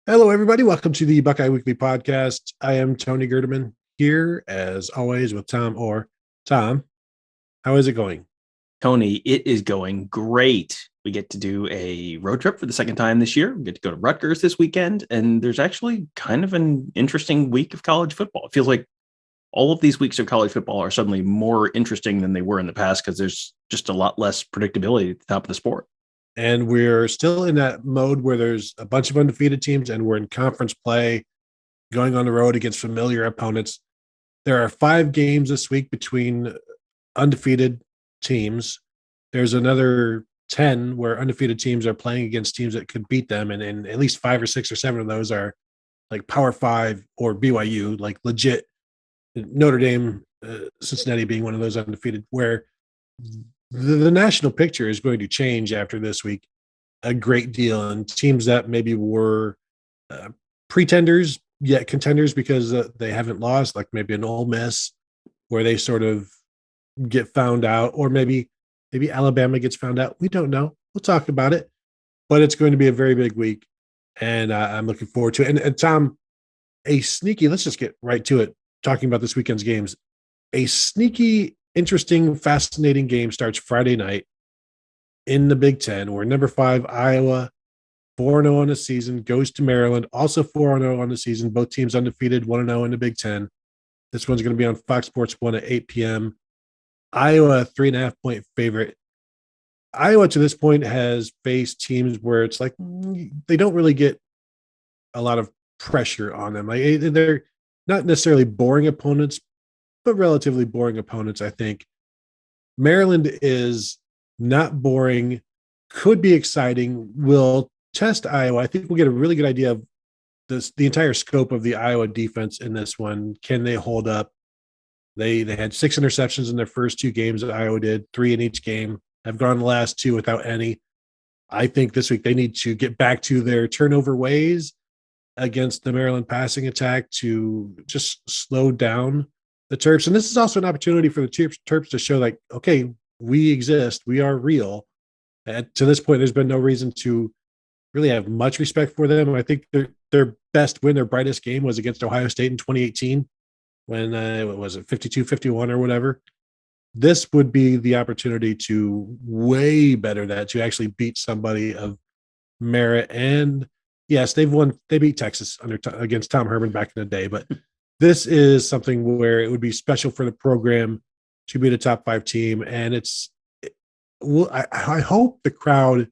Hello, everybody. Welcome to the Buckeye Weekly Podcast. I am Tony Gerdeman here, as always, with Tom Orr. Tom, how is it going? Tony, it is going great. We get to do a road trip for the second time this year. We get to go to Rutgers this weekend, and there's actually kind of an interesting week of college football. It feels like all of these weeks of college football are suddenly more interesting than they were in the past because there's just a lot less predictability at the top of the sport. And we're still in that mode where there's a bunch of undefeated teams, and we're in conference play, going on the road against familiar opponents. There are 5 games this week between undefeated teams. There's another 10 where undefeated teams are playing against teams that could beat them. And at least 5 or 6 or 7 of those are like Power Five or BYU, like legit Notre Dame, Cincinnati being one of those undefeated, where the national picture is going to change after this week a great deal. And teams that maybe were uh, pretenders, yet contenders because they haven't lost, like maybe an Ole Miss, where they sort of get found out, or maybe Alabama gets found out. We don't know. We'll talk about it, but it's going to be a very big week, and I'm looking forward to it. And Tom, a sneaky. Let's just get right to it. Talking about this weekend's games, a sneaky, interesting, fascinating game starts Friday night in the Big Ten, where number 5 Iowa, 4-0 on the season, goes to Maryland, also 4-0 on the season. Both teams undefeated, 1-0 in the Big Ten. This one's going to be on Fox Sports 1 at 8 p.m. Iowa, 3.5-point favorite. Iowa to this point has faced teams where it's like they don't really get a lot of pressure on them. Like they're not necessarily boring opponents, but relatively boring opponents, I think. Maryland is not boring, could be exciting, will test Iowa. I think we'll get a really good idea of the entire scope of the Iowa defense in this one. Can they hold up? They had 6 interceptions in their first 2 games. Iowa did 3 in each game. Have gone the last 2 without any. I think this week they need to get back to their turnover ways against the Maryland passing attack to just slow down the Terps. And this is also an opportunity for the Terps to show, like, okay, we exist, we are real. And to this point, there's been no reason to really have much respect for them. I think their best win, their brightest game was against Ohio State in 2018 when what was it, 52-51 or whatever. This would be the opportunity to way better that, to actually beat somebody of merit. And yes, they beat Texas against Tom Herman back in the day, but this is something where it would be special for the program to be the top 5 team. And well, I hope the crowd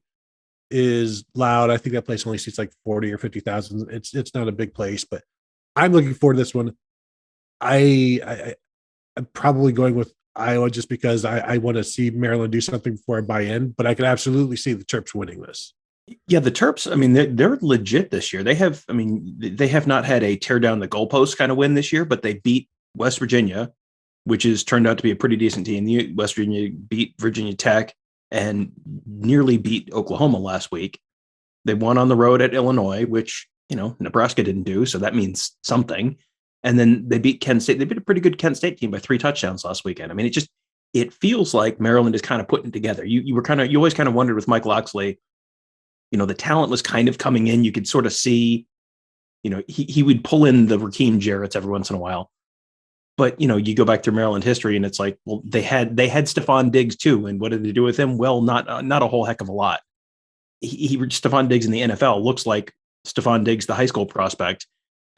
is loud. I think that place only seats like 40 or 50,000. It's not a big place, but I'm looking forward to this one. I'm probably going with Iowa just because I want to see Maryland do something before I buy in, but I could absolutely see the Terps winning this. Yeah, the Terps, I mean, they're legit this year. They have not had a tear down the goalpost kind of win this year, but they beat West Virginia, which has turned out to be a pretty decent team. West Virginia beat Virginia Tech and nearly beat Oklahoma last week. They won on the road at Illinois, which, Nebraska didn't do. So that means something. And then they beat Kent State. They beat a pretty good Kent State team by 3 touchdowns last weekend. I mean, it feels like Maryland is kind of putting it together. You always kind of wondered with Mike Loxley, the talent was kind of coming in. You could sort of see, he would pull in the Raheem Jarrett's every once in a while. But, you go back to Maryland history and it's like, well, they had Stephon Diggs too. And what did they do with him? Well, not a whole heck of a lot. Stephon Diggs in the NFL looks like Stephon Diggs, the high school prospect.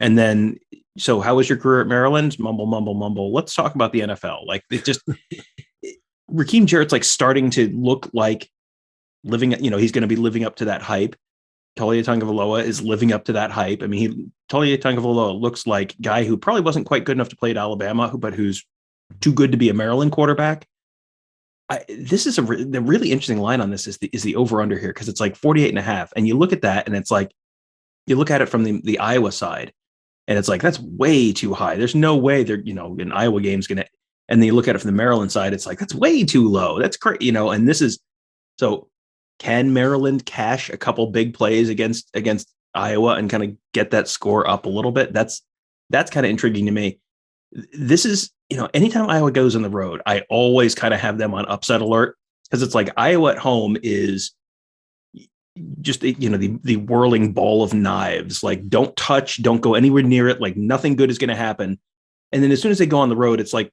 And then, so how was your career at Maryland? Mumble, mumble, mumble. Let's talk about the NFL. Like it just, Raheem Jarrett's like starting to look like he's going to be living up to that hype. Talia Tagovailoa is living up to that hype. I mean, Talia Tagovailoa looks like a guy who probably wasn't quite good enough to play at Alabama, but who's too good to be a Maryland quarterback. This is the really interesting line on this is the over under here, because it's like 48.5. And you look at that and it's like, you look at it from the Iowa side and it's like, that's way too high. There's no way they're, an Iowa game's going to, and then you look at it from the Maryland side, it's like, that's way too low. That's crazy, and this is, so can Maryland cash a couple big plays against Iowa and kind of get that score up a little bit? That's kind of intriguing to me. This is, anytime Iowa goes on the road, I always kind of have them on upset alert, because it's like Iowa at home is, just the whirling ball of knives. Like, don't touch, don't go anywhere near it. Like, nothing good is going to happen. And then as soon as they go on the road, it's like,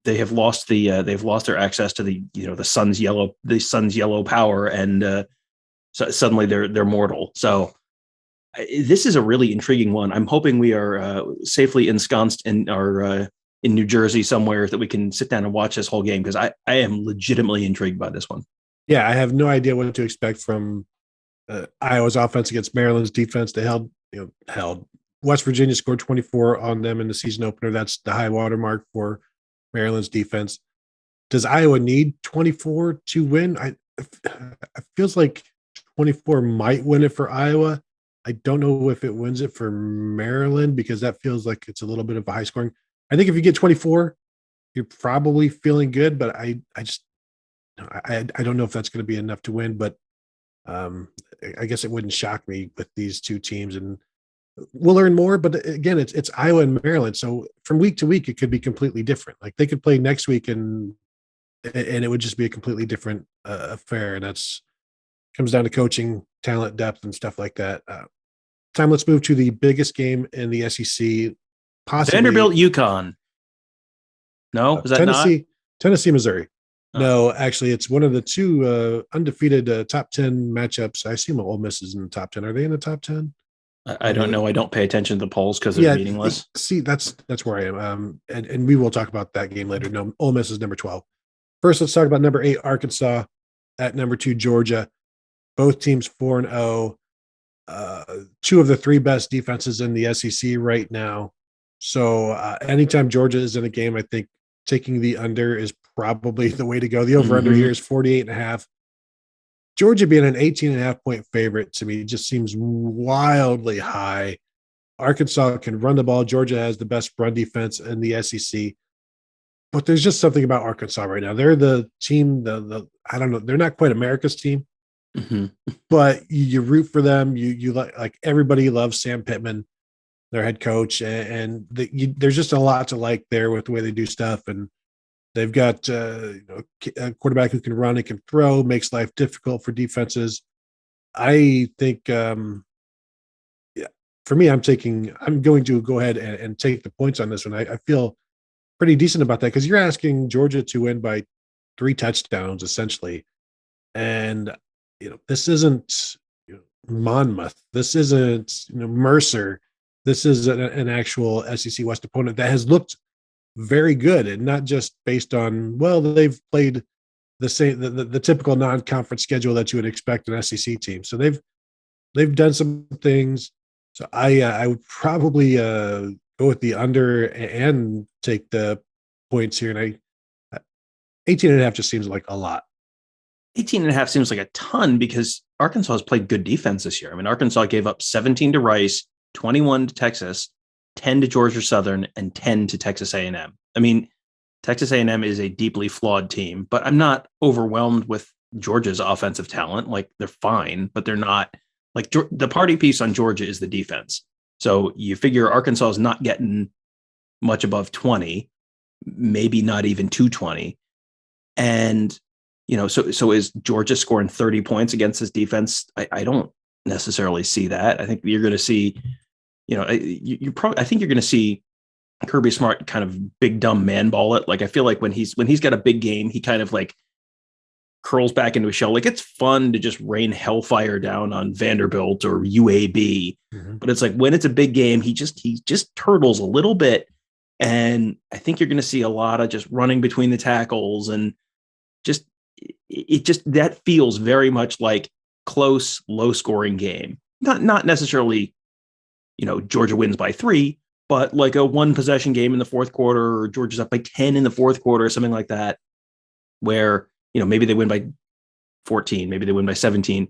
they have lost they've lost their access to the sun's yellow power, and so suddenly they're mortal. So this is a really intriguing one. I'm hoping we are safely ensconced in our in New Jersey somewhere that we can sit down and watch this whole game, because I am legitimately intrigued by this one. Yeah, I have no idea what to expect from Iowa's offense against Maryland's defense. They held West Virginia scored 24 on them in the season opener. That's the high water mark for Maryland's defense. Does Iowa need 24 to win? It feels like 24 might win it for Iowa. I don't know if it wins it for Maryland, because that feels like it's a little bit of a high scoring. I think if you get 24, you're probably feeling good, but I don't know if that's going to be enough to win. But I guess it wouldn't shock me with these two teams, and we'll learn more. But again, it's Iowa and Maryland, so from week to week it could be completely different. Like, they could play next week and it would just be a completely different affair. And that's comes down to coaching, talent, depth, and stuff like that. Let's move to the biggest game in the SEC. Possibly Vanderbilt, UConn. No, is that Tennessee, not? Tennessee, Missouri. Oh. No, actually, it's one of the two undefeated top 10 matchups. I assume Ole Miss is in the top 10. Are they in the top 10? I don't know. I don't pay attention to the polls because they're meaningless. See, that's where I am. And we will talk about that game later. No, Ole Miss is number 12. First, let's talk about number 8, Arkansas, at number 2, Georgia. Both teams 4-0. Two of the three best defenses in the SEC right now. So anytime Georgia is in a game, I think taking the under is probably the way to go. The over-under here is 48.5. Georgia being an 18.5 point favorite to me just seems wildly high. Arkansas can run the ball. Georgia has the best run defense in the SEC. But there's just something about Arkansas right now. They're the team, I don't know, they're not quite America's team, but you root for them. You like everybody loves Sam Pittman, their head coach, and there's just a lot to like there with the way they do stuff. And they've got a quarterback who can run and can throw, makes life difficult for defenses. I think, for me, I'm going to go ahead and take the points on this one. I feel pretty decent about that, because you're asking Georgia to win by 3 touchdowns essentially. And, this isn't Monmouth. This isn't Mercer. This is an actual SEC West opponent that has looked very good, and not just based on, well, they've played the same, the typical non-conference schedule that you would expect an SEC team. So they've done some things. So I would probably go with the under and take the points here. And 18.5 just seems like a lot. 18.5 seems like a ton, because Arkansas has played good defense this year. I mean, Arkansas gave up 17 to Rice, 21 to Texas, 10 to Georgia Southern, and 10 to Texas A&M. I mean, Texas A&M is a deeply flawed team, but I'm not overwhelmed with Georgia's offensive talent. Like, they're fine, but they're not. Like, the party piece on Georgia is the defense. So you figure Arkansas is not getting much above 20, maybe not even 220. And, so is Georgia scoring 30 points against this defense? I don't necessarily see that. I think you're going to see, I think you're going to see Kirby Smart kind of big dumb man ball it. Like, I feel like when he's got a big game, he kind of like curls back into a shell. Like, it's fun to just rain hellfire down on Vanderbilt or UAB, but it's like when it's a big game, he just turtles a little bit. And I think you're going to see a lot of just running between the tackles, and that feels very much like close, low scoring game. Not necessarily, Georgia wins by 3, but like a 1 possession game in the fourth quarter, or Georgia's up by 10 in the fourth quarter, or something like that, where, maybe they win by 14, maybe they win by 17.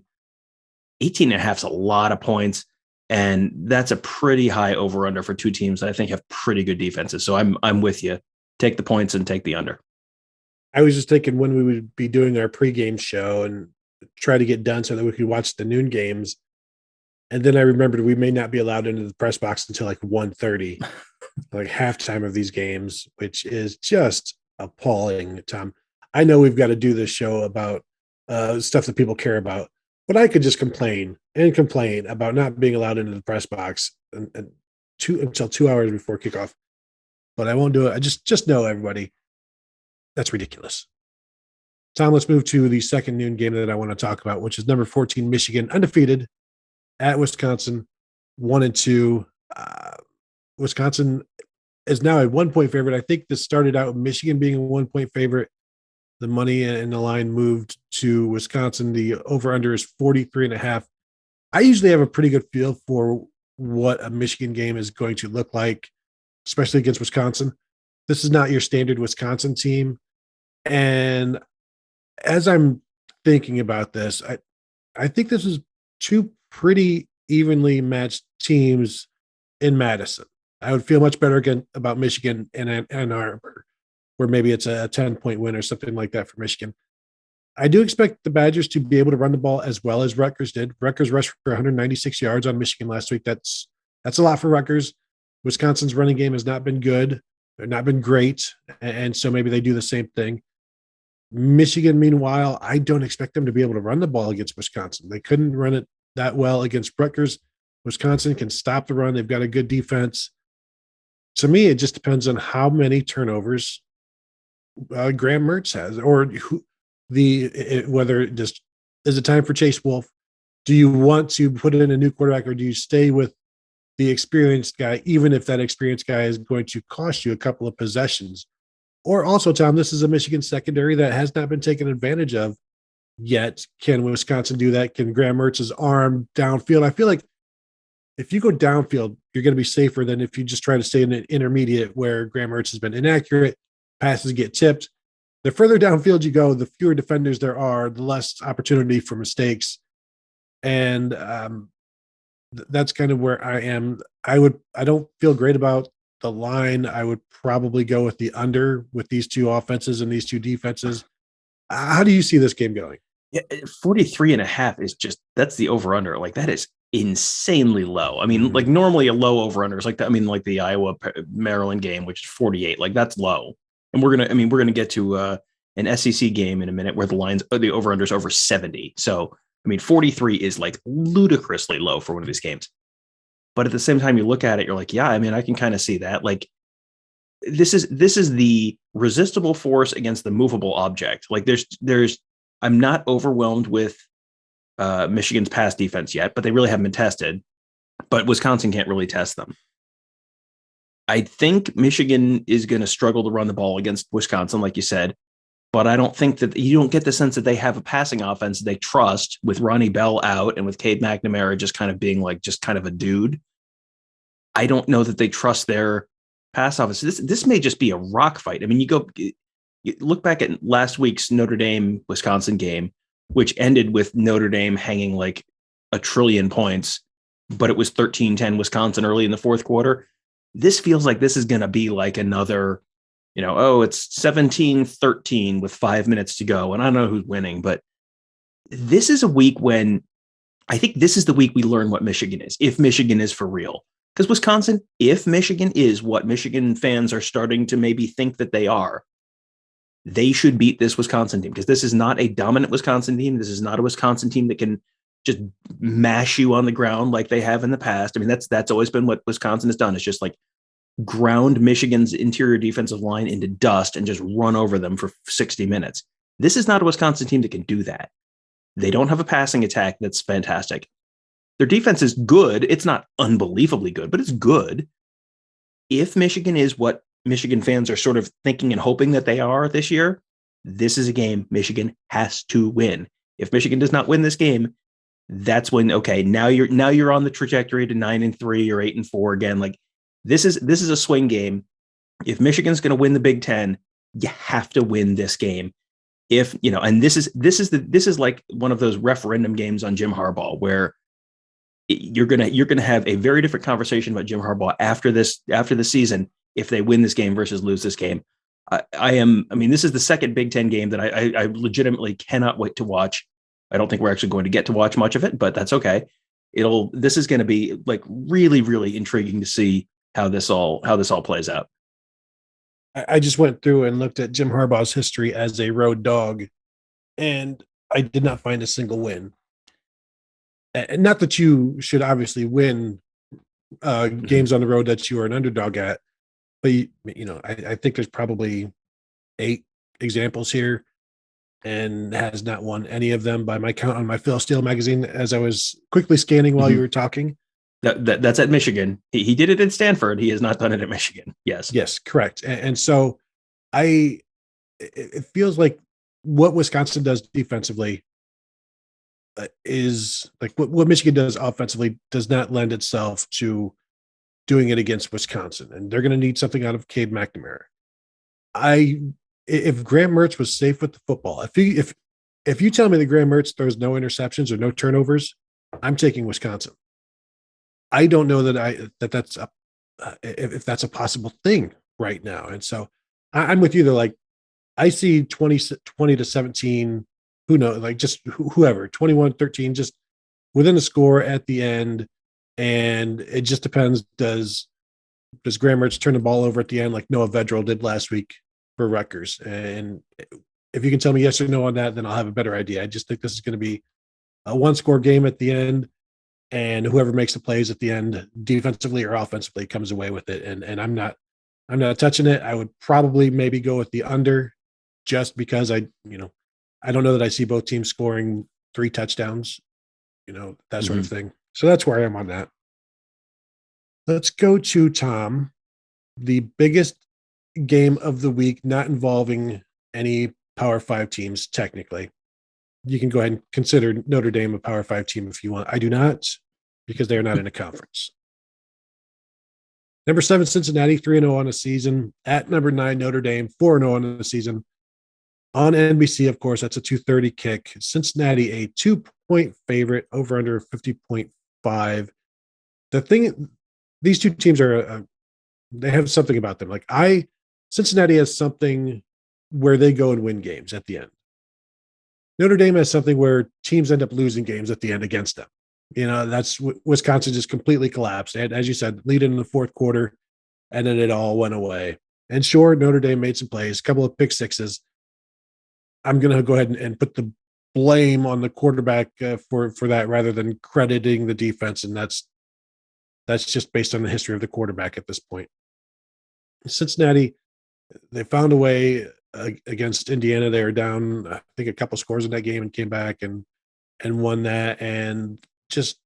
18.5 is a lot of points. And that's a pretty high over under for two teams that I think have pretty good defenses. So I'm with you. Take the points and take the under. I was just thinking when we would be doing our pregame show and try to get done so that we could watch the noon games. And then I remembered we may not be allowed into the press box until like 1:30, like halftime of these games, which is just appalling, Tom. I know we've got to do this show about stuff that people care about, But I could just complain and complain about not being allowed into the press box until 2 hours before kickoff. But I won't do it. I just know, everybody, that's ridiculous. Tom, let's move to the second noon game that I want to talk about, which is number 14, Michigan, undefeated at Wisconsin, 1-2. Wisconsin is now a 1-point favorite. I think this started out with Michigan being a 1-point favorite. The money and the line moved to Wisconsin. The over-under is 43.5. I usually have a pretty good feel for what a Michigan game is going to look like, especially against Wisconsin. This is not your standard Wisconsin team. And as I'm thinking about this, I think this is two pretty evenly matched teams in Madison. I would feel much better again about Michigan and Ann Arbor, where maybe it's a 10-point win or something like that for Michigan. I do expect the Badgers to be able to run the ball as well as Rutgers did. Rutgers rushed for 196 yards on Michigan last week. That's a lot for Rutgers. Wisconsin's running game has not been good, or not been great, and so maybe they do the same thing. Michigan, meanwhile, I don't expect them to be able to run the ball against Wisconsin. They couldn't run it that well against Rutgers. Wisconsin can stop the run. They've got a good defense. To me, it just depends on how many turnovers Graham Mertz has, or whether it just is it time for Chase Wolf. Do you want to put in a new quarterback, or do you stay with the experienced guy, even if that experienced guy is going to cost you a couple of possessions? Or also, Tom, this is a Michigan secondary that has not been taken advantage of yet. Can Wisconsin do that? Can Graham Mertz's arm downfield? I feel like if you go downfield, you're going to be safer than if you just try to stay in an intermediate where Graham Mertz has been inaccurate, passes get tipped. The further downfield you go, the fewer defenders there are, the less opportunity for mistakes. And that's kind of where I am. I don't feel great about the line. I would probably go with the under with these two offenses and these two defenses. How do you see this game going? Yeah, 43.5 is just, that's the over under. Like, that is insanely low. I mean, like, normally a low over under is like that. I mean, like the Iowa Maryland game, which is 48, like that's low. And we're going to get to an SEC game in a minute where the over under is over 70. So, I mean, 43 is like ludicrously low for one of these games. But at the same time, you look at it, you're like, yeah, I mean, I can kind of see that. Like, this is the resistible force against the movable object. Like, I'm not overwhelmed with Michigan's pass defense yet, but they really haven't been tested. But Wisconsin can't really test them. I think Michigan is going to struggle to run the ball against Wisconsin, like you said. But I don't think that you don't get the sense that they have a passing offense they trust, with Ronnie Bell out and with Cade McNamara just kind of being like just kind of a dude. I don't know that they trust their pass offense. This may just be a rock fight. I mean, you look back at last week's Notre Dame Wisconsin game, which ended with Notre Dame hanging like 1 trillion points, but it was 13-10 Wisconsin early in the fourth quarter. This feels like this is going to be like another, it's 17-13 with 5 minutes to go. And I don't know who's winning, but this is a week when I think this is the week we learn what Michigan is, if Michigan is for real. Because Wisconsin, if Michigan is what Michigan fans are starting to maybe think that they are, they should beat this Wisconsin team, because this is not a dominant Wisconsin team. This is not a Wisconsin team that can just mash you on the ground like they have in the past. I mean, that's always been what Wisconsin has done. It's just like ground Michigan's interior defensive line into dust and just run over them for 60 minutes. This is not a Wisconsin team that can do that. They don't have a passing attack that's fantastic. Their defense is good. It's not unbelievably good, but it's good. If Michigan is what Michigan fans are sort of thinking and hoping that they are this year, this is a game Michigan has to win. If Michigan does not win this game, that's when, okay, now you're on the trajectory to 9-3 or 8-4 again. Like, this is a swing game. If Michigan's going to win the Big Ten, you have to win this game. If and this is like one of those referendum games on Jim Harbaugh, where you're gonna have a very different conversation about Jim Harbaugh after the season if they win this game versus lose this game. This is the second Big Ten game that I legitimately cannot wait to watch. I don't think we're actually going to get to watch much of it, but that's okay. This is going to be like really, really intriguing to see how this all plays out. I just went through and looked at Jim Harbaugh's history as a road dog, and I did not find a single win. And not that you should obviously win games on the road that you are an underdog at, but I think there's probably 8 examples here, and has not won any of them by my count on my Phil Steele magazine as I was quickly scanning while you were talking. That's at Michigan. He did it in Stanford. He has not done it at Michigan. Yes, correct. And so it feels like what Wisconsin does defensively is like what Michigan does offensively does not lend itself to doing it against Wisconsin, and they're going to need something out of Cade McNamara. If Graham Mertz was safe with the football, if you tell me that Graham Mertz throws no interceptions or no turnovers, I'm taking Wisconsin. I don't know that's if that's a possible thing right now, and so I'm with you. Though, like I see 20 to 17. Who knows? Like just whoever 21-13, just within the score at the end, and it just depends. Does Graham Mertz turn the ball over at the end like Noah Vedral did last week for Rutgers? And if you can tell me yes or no on that, then I'll have a better idea. I just think this is going to be a 1-score game at the end, and whoever makes the plays at the end, defensively or offensively, comes away with it. And I'm not touching it. I would probably maybe go with the under, just because I don't know that I see both teams scoring 3 touchdowns, that sort of thing. So that's where I am on that. Let's go to Tom, the biggest game of the week, not involving any Power 5 teams technically. You can go ahead and consider Notre Dame a Power 5 team if you want. I do not, because they are not in a conference. Number 7, Cincinnati, 3-0 on the season. At number 9, Notre Dame, 4-0 on the season. On NBC, of course, that's a 2:30 kick. Cincinnati, a 2-point favorite, over under 50.5. The thing, these two teams are, they have something about them. Like Cincinnati has something where they go and win games at the end. Notre Dame has something where teams end up losing games at the end against them. That's Wisconsin just completely collapsed. And as you said, lead in the fourth quarter, and then it all went away. And sure, Notre Dame made some plays, a couple of pick sixes. I'm going to go ahead and put the blame on the quarterback for that rather than crediting the defense. And that's just based on the history of the quarterback at this point. Cincinnati, they found a way against Indiana. They were down, I think, a couple scores in that game and came back and won that. And just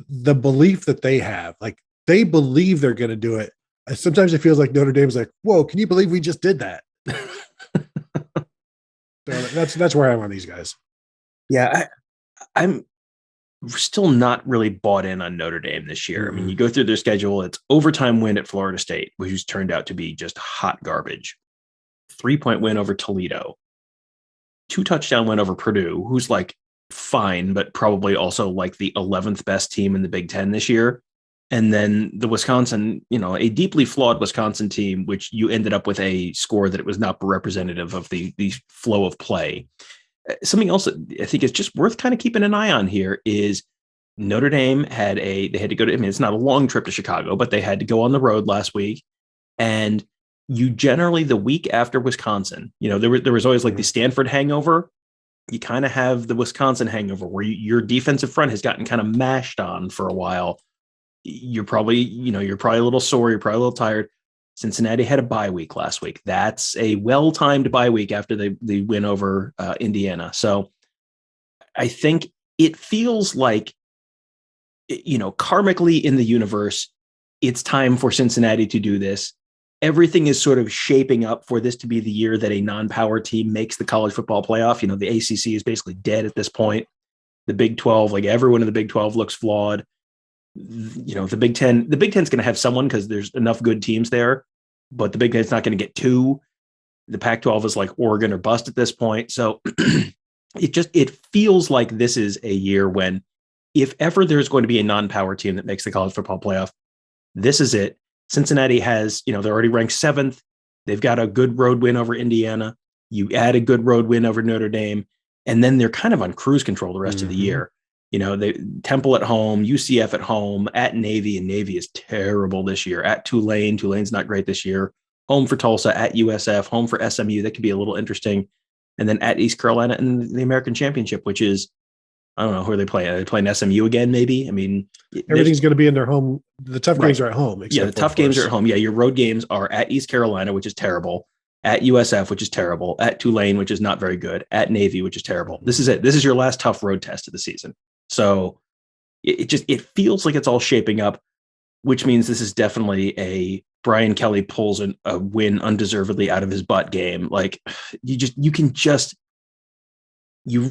the belief that they have, like they believe they're going to do it. Sometimes it feels like Notre Dame's like, whoa, can you believe we just did that? So that's where I'm on these guys. Yeah, I'm still not really bought in on Notre Dame this year. I mean, you go through their schedule, it's overtime win at Florida State, which has turned out to be just hot garbage. 3-point win over Toledo. 2-touchdown win over Purdue, who's like fine, but probably also like the 11th best team in the Big Ten this year. And then the Wisconsin, a deeply flawed Wisconsin team, which you ended up with a score that it was not representative of the flow of play. Something else that I think is just worth kind of keeping an eye on here is Notre Dame they had to go to, it's not a long trip to Chicago, but they had to go on the road last week. And you generally, the week after Wisconsin, there was always like the Stanford hangover. You kind of have the Wisconsin hangover where your defensive front has gotten kind of mashed on for a while. You're probably a little sore. You're probably a little tired. Cincinnati had a bye week last week. That's a well-timed bye week after the win over Indiana. So I think it feels like, karmically in the universe, it's time for Cincinnati to do this. Everything is sort of shaping up for this to be the year that a non-power team makes the college football playoff. The ACC is basically dead at this point. The Big 12, like everyone in the Big 12 looks flawed. The Big 10, the Big 10 is going to have someone because there's enough good teams there, but the Big 10 is not going to get 2. The Pac-12 is like Oregon or bust at this point. So it feels like this is a year when, if ever there's going to be a non-power team that makes the college football playoff, this is it. Cincinnati has, they're already ranked 7th. They've got a good road win over Indiana. You add a good road win over Notre Dame, and then they're kind of on cruise control the rest of the year. They Temple at home, UCF at home, at Navy, and Navy is terrible this year. At Tulane, Tulane's not great this year. Home for Tulsa, at USF, home for SMU. That could be a little interesting. And then at East Carolina in the American Championship, which is I don't know who are they playing. Are they playing SMU again? Maybe. I mean, Everything's going to be in their home. The tough games are at home. Yeah, the tough games are at home. Yeah, your road games are at East Carolina, which is terrible, at USF, which is terrible, at Tulane, which is not very good, at Navy, which is terrible. This is it. This is your last tough road test of the season. So it feels like it's all shaping up, which means this is definitely a Brian Kelly pulls a win undeservedly out of his butt game. Like you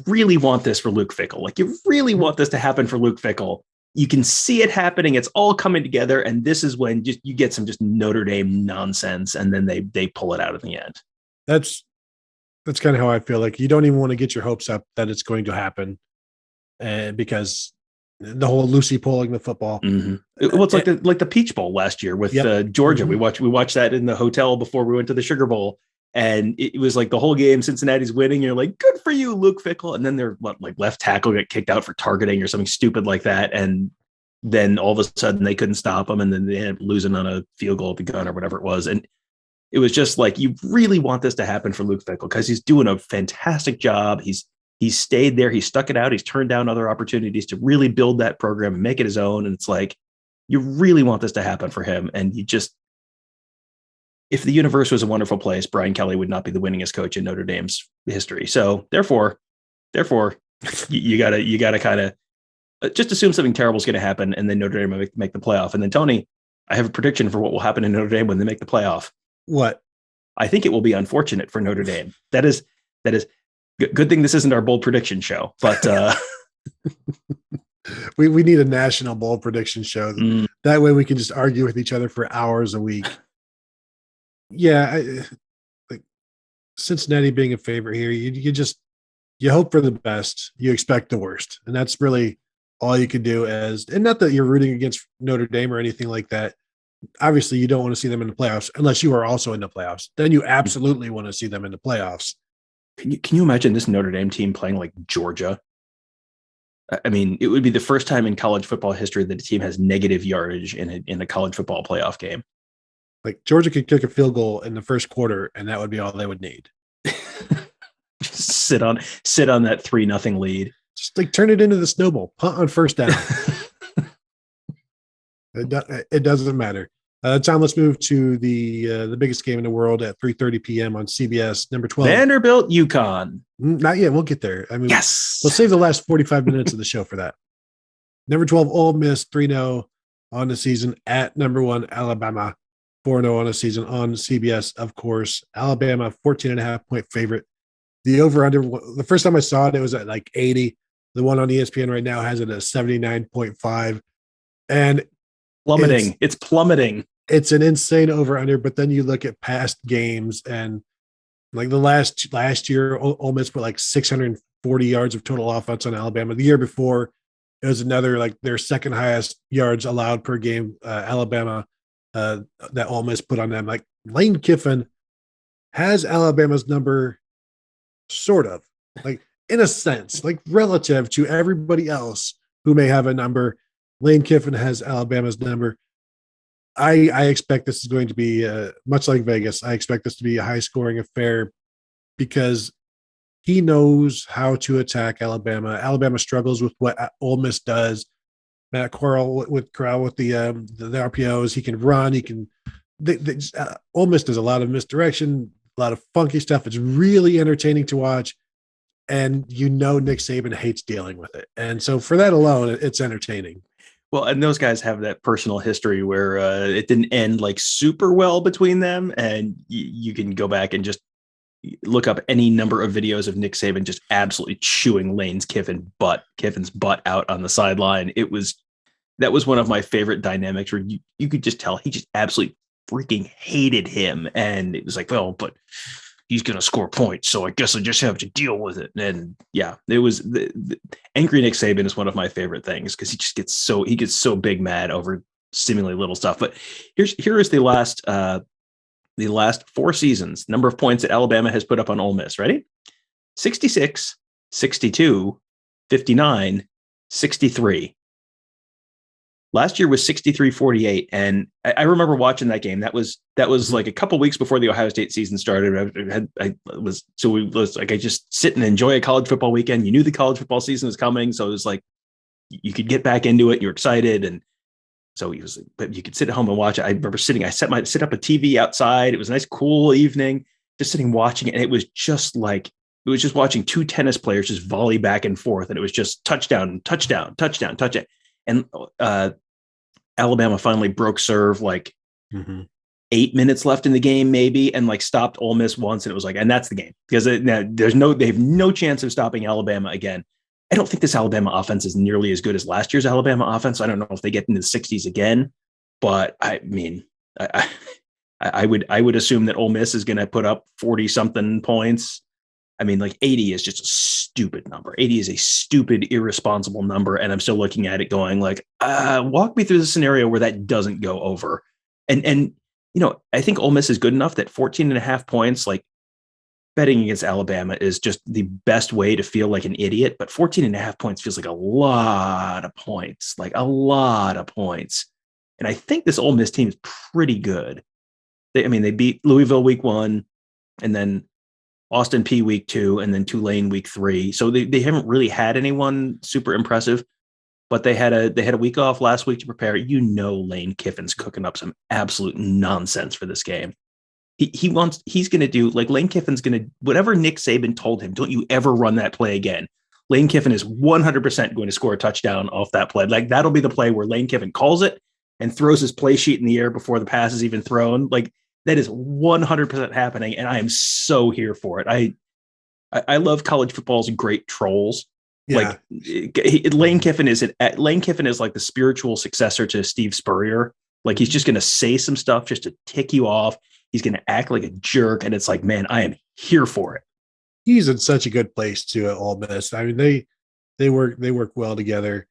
really want this for Luke Fickell. Like you really want this to happen for Luke Fickell. You can see it happening. It's all coming together. And this is when you get some just Notre Dame nonsense. And then they pull it out in the end. That's kind of how I feel. Like you don't even want to get your hopes up that it's going to happen. Because the whole Lucy pulling the football. Mm-hmm. Well, it's like the Peach Bowl last year with Georgia. Mm-hmm. We watched that in the hotel before we went to the Sugar Bowl. And it was like the whole game, Cincinnati's winning. You're like, good for you, Luke Fickell. And then their left tackle get kicked out for targeting or something stupid like that. And then all of a sudden they couldn't stop them. And then they ended up losing on a field goal at the gun or whatever it was. And it was just like, you really want this to happen for Luke Fickell because he's doing a fantastic job. He's stayed there. He stuck it out. He's turned down other opportunities to really build that program and make it his own. And it's like, you really want this to happen for him. And if the universe was a wonderful place, Brian Kelly would not be the winningest coach in Notre Dame's history. So therefore, you gotta kind of just assume something terrible is going to happen, and then Notre Dame will make the playoff. And then Tony, I have a prediction for what will happen in Notre Dame when they make the playoff. What? I think it will be unfortunate for Notre Dame. That is good thing this isn't our bold prediction show, but we need a national bold prediction show. That way we can just argue with each other for hours a week. Yeah, like Cincinnati being a favorite here, you hope for the best, you expect the worst, and that's really all you can do. And not that you're rooting against Notre Dame or anything like that. Obviously, you don't want to see them in the playoffs unless you are also in the playoffs. Then you absolutely want to see them in the playoffs. Can you imagine this Notre Dame team playing like Georgia? I mean, it would be the first time in college football history that a team has negative yardage in a college football playoff game. Like Georgia could kick a field goal in the first quarter, and that would be all they would need. Just sit on that 3-0 lead. Just like turn it into the snowball, punt on first down. It doesn't matter. Tom, let's move to the biggest game in the world at 3:30 p.m. on CBS. Number 12, Vanderbilt, UConn. Not yet. We'll get there. I mean, yes. Let's save the last 45 minutes of the show for that. Number 12, Ole Miss 3-0 on the season at number 1 Alabama. 4-0 on a season on CBS, of course. Alabama, 14.5-point favorite. The over-under, the first time I saw it, it was at like 80. The one on ESPN right now has it at 79.5. And plummeting. It's plummeting. It's an insane over-under, but then you look at past games and like the last year, Ole Miss put like 640 yards of total offense on Alabama. The year before, it was another, like their second highest yards allowed per game, Alabama. That Ole Miss put on them. Like Lane Kiffin has Alabama's number, sort of, like in a sense, like relative to everybody else who may have a number. Lane Kiffin has Alabama's number. I expect this is going to be much like Vegas. I expect this to be a high-scoring affair because he knows how to attack Alabama. Alabama struggles with what Ole Miss does. Matt Corral with the RPOs. He can run. He can. Ole Miss does a lot of misdirection, a lot of funky stuff. It's really entertaining to watch, and Nick Saban hates dealing with it. And so for that alone, it's entertaining. Well, and those guys have that personal history where it didn't end like super well between them, and you can go back and just look up any number of videos of Nick Saban just absolutely chewing Kiffin's butt out on the sideline. That was one of my favorite dynamics where you could just tell he just absolutely freaking hated him. And it was like, well, but he's going to score points, so I guess I just have to deal with it. And yeah, it was the angry Nick Saban is one of my favorite things because he gets so big mad over seemingly little stuff. But here is the last 4 seasons, number of points that Alabama has put up on Ole Miss. Ready? 66, 62, 59, 63. Last year was 63-48. And I remember watching that game. That was like a couple weeks before the Ohio State season started. I just sit and enjoy a college football weekend. You knew the college football season was coming. So it was like, you could get back into it. You're excited. And so but you could sit at home and watch it. I remember I set up a TV outside. It was a nice, cool evening, just sitting watching it. And it was just watching two tennis players just volley back and forth. And it was just touchdown, touchdown, touchdown, touchdown. And Alabama finally broke serve 8 minutes left in the game, maybe, and stopped Ole Miss once. And it was and that's the game, because they have no chance of stopping Alabama again. I don't think this Alabama offense is nearly as good as last year's Alabama offense. I don't know if they get into the 60s again, but I mean, I would assume that Ole Miss is going to put up 40 something points. I mean, 80 is just a stupid number. 80 is a stupid, irresponsible number. And I'm still looking at it going walk me through the scenario where that doesn't go over. And I think Ole Miss is good enough that 14.5 points, betting against Alabama is just the best way to feel like an idiot. But 14.5 points feels like a lot of points, And I think this Ole Miss team is pretty good. They beat Louisville week 1, and then Austin P week 2, and then Tulane week 3. So they haven't really had anyone super impressive, but they had a week off last week to prepare. Lane Kiffin's cooking up some absolute nonsense for this game. He's going to do Lane Kiffin's going to, whatever Nick Saban told him, don't you ever run that play again. Lane Kiffin is 100% going to score a touchdown off that play. That'll be the play where Lane Kiffin calls it and throws his play sheet in the air before the pass is even thrown. That is 100% happening, and I am so here for it. I love college football's great trolls. Yeah. Lane Kiffin is like the spiritual successor to Steve Spurrier. He's just going to say some stuff just to tick you off. He's going to act like a jerk, and it's man, I am here for it. He's in such a good place too at Ole Miss. I mean, they work well together.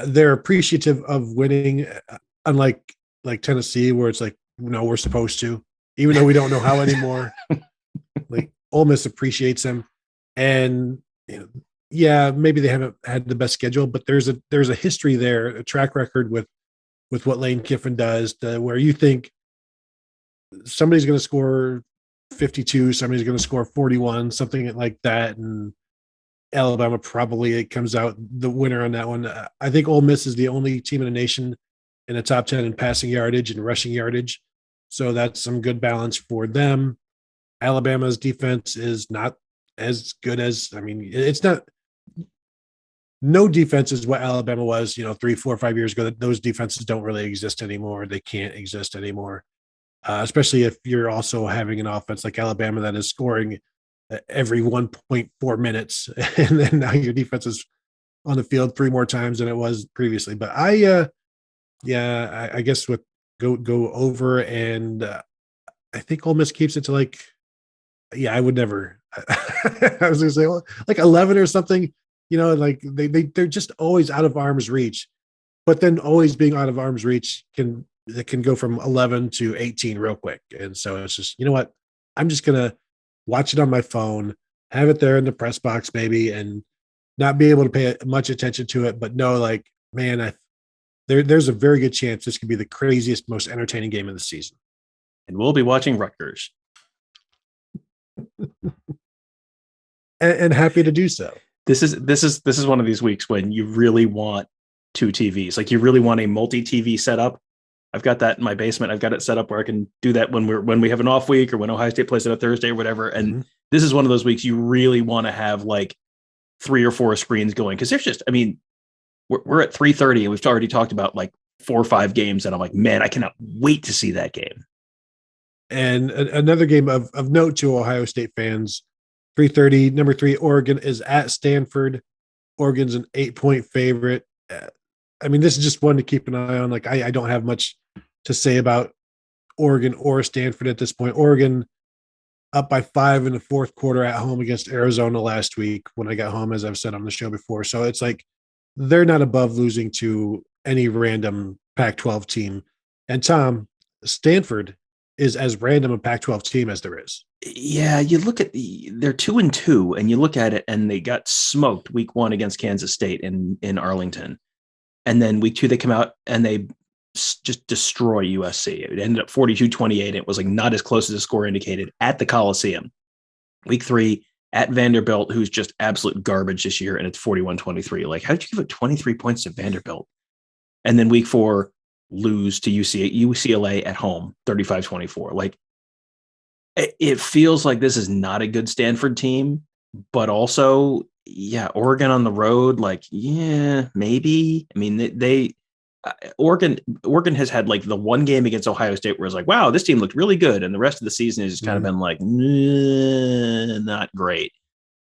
They're appreciative of winning, unlike Tennessee, where it's no, we're supposed to, even though we don't know how anymore. Ole Miss appreciates them, and maybe they haven't had the best schedule, but there's a history there, a track record with what Lane Kiffin does, where you think somebody's going to score 52, somebody's going to score 41, something like that, and Alabama probably comes out the winner on that one. I think Ole Miss is the only team in the nation in the top 10 in passing yardage and rushing yardage. So that's some good balance for them. Alabama's defense is not as good as, it's not, no defense is what Alabama was, 3, 4, 5 years ago. Those defenses don't really exist anymore. They can't exist anymore, especially if you're also having an offense like Alabama that is scoring every 1.4 minutes. And then now your defense is on the field 3 more times than it was previously. But I guess with go over, and I think Ole Miss keeps it to I would never. I was going to say 11 or something. They're just always out of arm's reach, but then always being out of arm's reach can go from 11 to 18 real quick. And so it's just, what, I'm just gonna watch it on my phone, have it there in the press box, maybe, and not be able to pay much attention to it, but know, man, there's a very good chance this could be the craziest, most entertaining game of the season. And we'll be watching Rutgers. and happy to do so. This is one of these weeks when you really want 2 TVs. You really want a multi-TV setup. I've got that in my basement. I've got it set up where I can do that when we have an off week, or when Ohio State plays on a Thursday or whatever. And This is one of those weeks you really want to have 3 or 4 screens going, because there's just, we're at 3:30 and we've already talked about 4 or 5 games, and I'm man, I cannot wait to see that game. And another game of note to Ohio State fans, 3:30, number 3, Oregon is at Stanford. Oregon's an 8-point favorite. This is just one to keep an eye on. I don't have much to say about Oregon or Stanford at this point. Oregon up by 5 in the fourth quarter at home against Arizona last week when I got home, as I've said on the show before. So it's they're not above losing to any random Pac-12 team. And Tom, Stanford is as random a Pac-12 team as there is. Yeah, you look at they're 2-2, and you look at it, and they got smoked week 1 against Kansas State in Arlington. And then week 2, they come out and they just destroy USC. It ended up 42-28. It was like not as close as the score indicated at the Coliseum. Week 3 at Vanderbilt, who's just absolute garbage this year, and it's 41-23. Like, how did you give up 23 points to Vanderbilt? And then week 4, lose to UCLA at home, 35-24. Like, it feels like this is not a good Stanford team, but also, yeah, Oregon on the road, like, yeah, maybe. I mean, Oregon has had like the one game against Ohio State where it's like, wow, this team looked really good, and the rest of the season has just kind of been like, not great.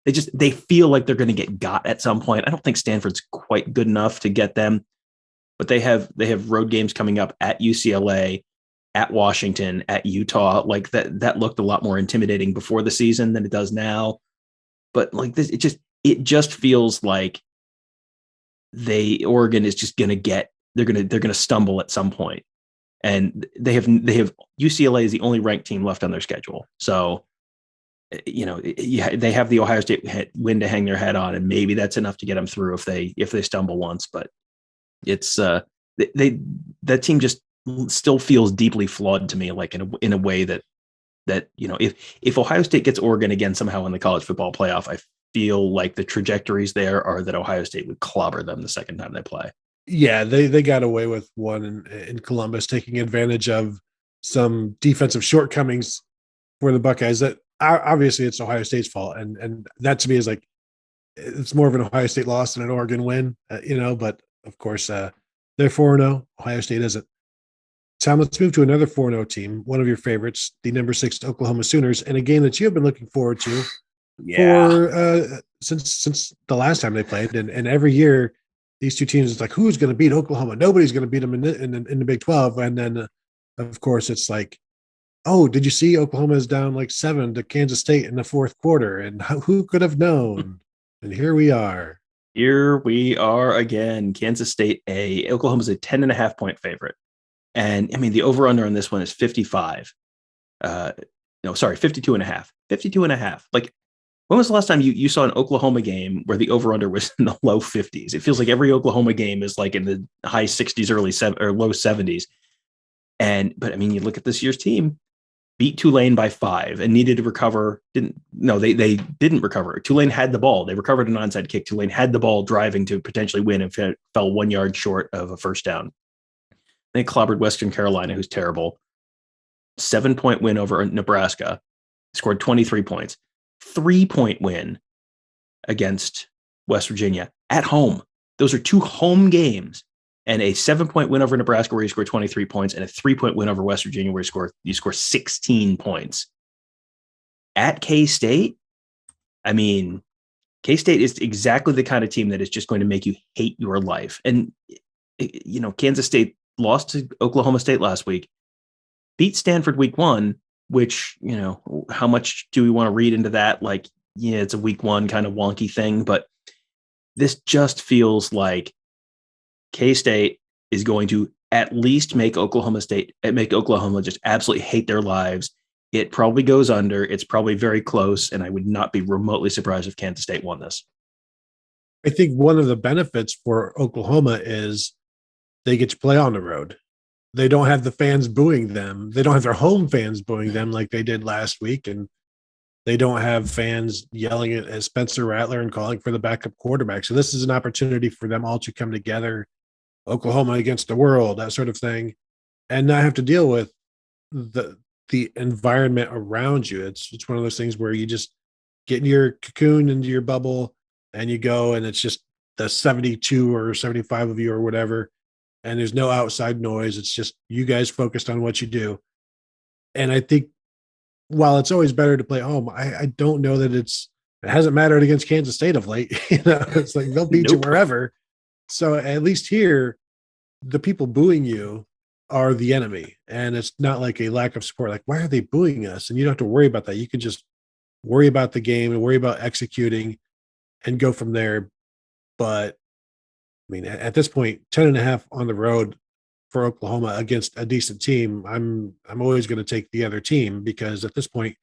They feel like they're going to get got at some point. I don't think Stanford's quite good enough to get them, but they have road games coming up at UCLA, at Washington, at Utah. Like that looked a lot more intimidating before the season than it does now. But like this, it just feels like Oregon is just going to get, they're going to stumble at some point. And they have UCLA is the only ranked team left on their schedule. So, they have the Ohio State win to hang their head on, and maybe that's enough to get them through if they stumble once. But it's that team just still feels deeply flawed to me, like in a way that if Ohio State gets Oregon again somehow in the college football playoff, I feel like the trajectories there are that Ohio State would clobber them the second time they play. Yeah, they got away with one in Columbus, taking advantage of some defensive shortcomings for the Buckeyes. That obviously it's Ohio State's fault, and that to me is like, it's more of an Ohio State loss than an Oregon win, But of course, they're 4-0. Ohio State isn't. Tom, let's move to another 4-0 team, one of your favorites, the number 6 Oklahoma Sooners, and a game that you have been looking forward to for since the last time they played, and every year these two teams, it's like, who's going to beat Oklahoma? Nobody's going to beat them in the Big 12, and then of course it's like, oh, did you see Oklahoma is down like 7 to Kansas State in the fourth quarter, and who could have known? And here we are. Here we are again. Kansas State Oklahoma's a 10.5 point favorite. And I mean, the over under on this one is 55. 52 and a half. 52 and a half. Like, when was the last time you saw an Oklahoma game where the over under was in the low 50s? It feels like every Oklahoma game is like in the high 60s, low 70s. But I mean, you look at this year's team, beat Tulane by 5 and needed to recover. They didn't recover. Tulane had the ball. They recovered an onside kick. Tulane had the ball driving to potentially win and fell 1 yard short of a first down. They clobbered Western Carolina, who's terrible. 7-point win over Nebraska, scored 23 points. 3-point win against West Virginia at home. Those are 2 home games, and a 7-point win over Nebraska where you score 23 points, and a 3-point win over West Virginia where you score 16 points. At K-State, I mean, K-State is exactly the kind of team that is just going to make you hate your life. And, Kansas State lost to Oklahoma State last week, beat Stanford week 1, which, how much do we want to read into that? Like, yeah, it's a week 1 kind of wonky thing, but this just feels like K-State is going to at least make Oklahoma just absolutely hate their lives. It probably goes under. It's probably very close, and I would not be remotely surprised if Kansas State won this. I think one of the benefits for Oklahoma is they get to play on the road. They don't have the fans booing them. They don't have their home fans booing them like they did last week. And they don't have fans yelling at Spencer Rattler and calling for the backup quarterback. So this is an opportunity for them all to come together, Oklahoma against the world, that sort of thing, and not have to deal with the environment around you. It's one of those things where you just get in your cocoon, into your bubble, and you go, and it's just the 72 or 75 of you or whatever. And there's no outside noise. It's just you guys focused on what you do. And I think while it's always better to play home, I don't know that it hasn't mattered against Kansas State of late. It's like they'll beat you wherever. So at least here, the people booing you are the enemy. And it's not like a lack of support. Like, why are they booing us? And you don't have to worry about that. You can just worry about the game and worry about executing and go from there. But I mean, at this point, 10.5 on the road for Oklahoma against a decent team, I'm always going to take the other team, because at this point,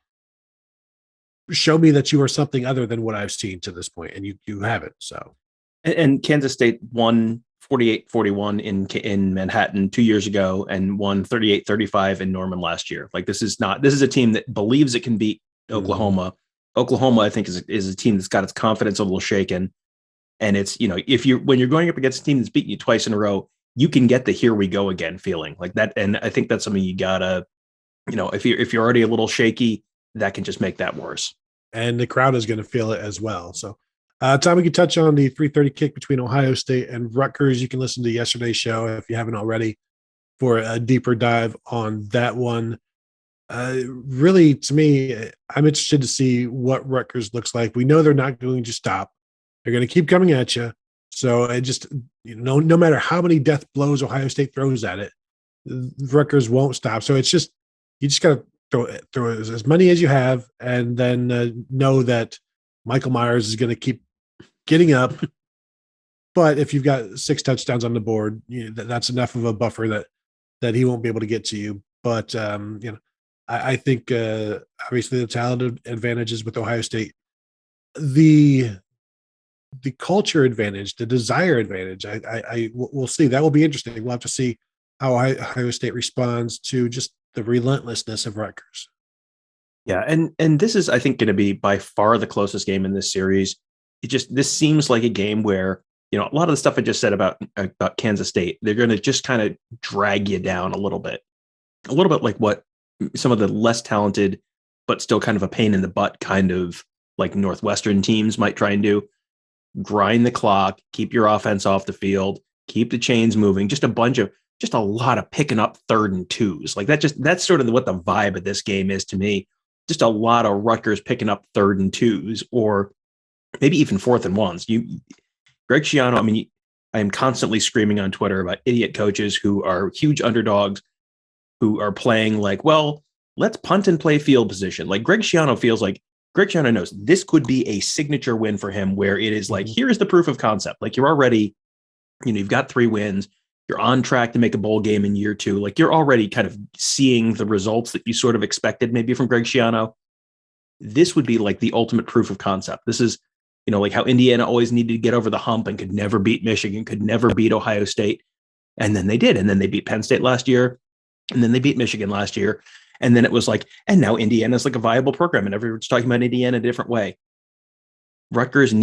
show me that you are something other than what I've seen to this point, and you haven't. So, and Kansas State won 48-41 in Manhattan 2 years ago and won 38-35 in Norman last year. Like this is a team that believes it can beat Oklahoma. Oklahoma, I think, is a team that's got its confidence a little shaken. And it's, when you're going up against a team that's beaten you twice in a row, you can get the here we go again feeling like that. And I think that's something you gotta, if you're already a little shaky, that can just make that worse. And the crowd is going to feel it as well. So Tom, we can touch on the 3:30 kick between Ohio State and Rutgers. You can listen to yesterday's show if you haven't already for a deeper dive on that one. Really, to me, I'm interested to see what Rutgers looks like. We know they're not going to stop. They're going to keep coming at you. So I just, no matter how many death blows Ohio State throws at it, Rutgers won't stop. So it's just, you just got to throw as many as you have, and then know that Michael Myers is going to keep getting up. But if you've got 6 touchdowns on the board, that's enough of a buffer that he won't be able to get to you. But I think obviously the talent advantages with Ohio State, the culture advantage, the desire advantage. We'll see. That will be interesting. We'll have to see how Ohio State responds to just the relentlessness of Rutgers. Yeah, and this is, I think, going to be by far the closest game in this series. This seems like a game where, a lot of the stuff I just said about Kansas State, they're going to just kind of drag you down a little bit like what some of the less talented, but still kind of a pain in the butt kind of like Northwestern teams might try and do. Grind the clock, keep your offense off the field, keep the chains moving, just a lot of picking up 3rd and 2s. Like that's sort of what the vibe of this game is to me. Just a lot of Rutgers picking up 3rd and 2s, or maybe even 4th and 1s. Greg Schiano, I am constantly screaming on Twitter about idiot coaches who are huge underdogs, who are playing like, well, let's punt and play field position. Like Greg Schiano knows this could be a signature win for him, where it is like, here's the proof of concept. Like you're already, you've got 3 wins. You're on track to make a bowl game in year 2. Like you're already kind of seeing the results that you sort of expected maybe from Greg Schiano. This would be like the ultimate proof of concept. This is, like how Indiana always needed to get over the hump and could never beat Michigan, could never beat Ohio State. And then they did. And then they beat Penn State last year. And then they beat Michigan last year. And then it was like, and now Indiana's like a viable program, and everyone's talking about Indiana a different way. Rutgers